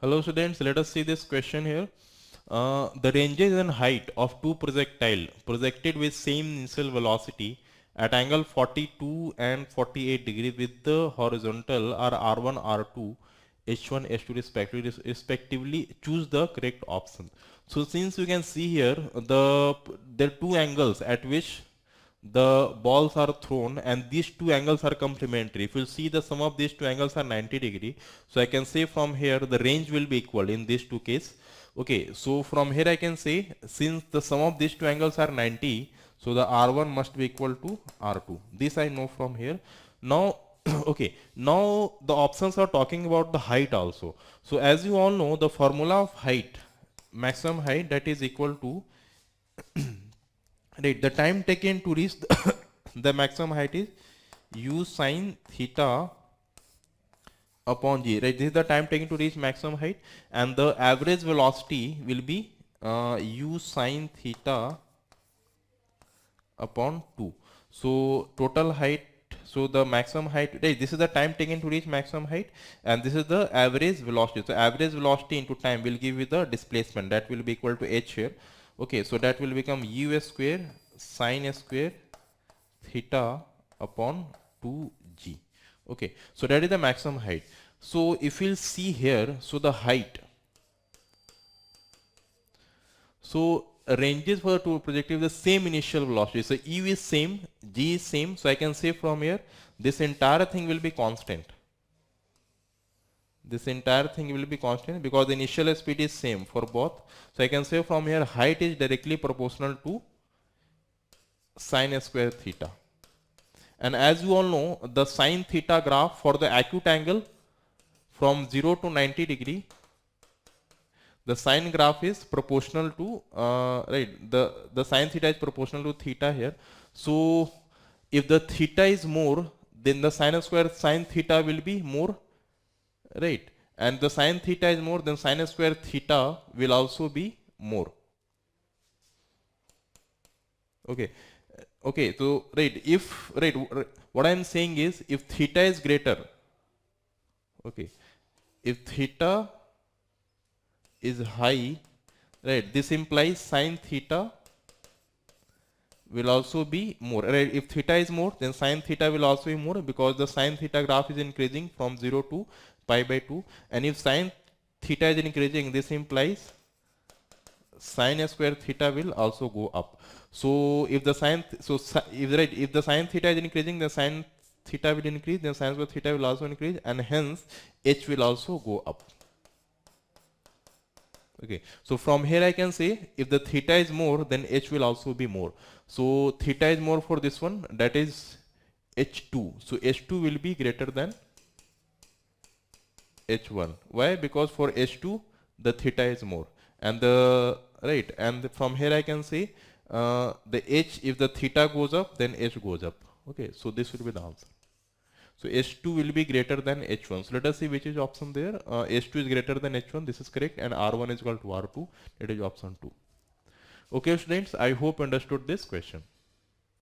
Hello students, let us see this question here. The ranges and height of two projectile projected with same initial velocity at angle 42 and 48 degree with the horizontal are R1, R2, H1, H2 respectively. Choose the correct option. So since you can see here, there are two angles at which the balls are thrown, and these two angles are complementary. If you see, the sum of these two angles are 90 degree, so I can say from here the range will be equal in these two cases. Okay, so from here I can say, since the sum of these two angles are 90, so the R1 must be equal to R2. This I know from here. Now okay, now the options are talking about the height also. So as you all know, the formula of height, maximum height, that is equal to right, the time taken to reach the maximum height is u sine theta upon g. Right, this is the time taken to reach maximum height, and the average velocity will be u sine theta upon 2. So total height, so the maximum height, right, this is the time taken to reach maximum height, and this is the average velocity. So average velocity into time will give you the displacement, that will be equal to h here. Okay, so that will become u square sine square theta upon 2g. Okay, so that is the maximum height. So if we'll see here, so the height, so ranges for the two projectiles the same initial velocity. So u is same, g is same. So I can say from here, this entire thing will be constant. This entire thing will be constant because the initial speed is same for both. So I can say from here, height is directly proportional to sine square theta. And as you all know, the sine theta graph for the acute angle from 0 to 90 degree, the sine graph is proportional to right, the sine theta is proportional to theta here. So if the theta is more, then the sine square sine theta will be more, right, and the sine theta is more, then sine square theta will also be more. Okay, okay, so right, if right, what I am saying is, if theta is greater, okay, if theta is high, right, this implies sine theta will also be more, right? If theta is more, then sine theta will also be more, because the sine theta graph is increasing from 0 to pi by 2, and if sine theta is increasing, this implies sine square theta will also go up. So if the sine, if the sine theta is increasing, then sine theta will increase, then sine square theta will also increase, and hence h will also go up. Okay, so from here I can say, if the theta is more, then h will also be more. So theta is more for this one, that is h2. So h2 will be greater than h1. Why? Because for h2 the theta is more, and the right, and from here I can say the h, if the theta goes up, then h goes up. Okay, so this will be the answer. So h2 will be greater than h1. So let us see which is option there. h2 is greater than h1. This is correct, and r1 is equal to r2. It is option 2. Okay, students, I hope you understood this question.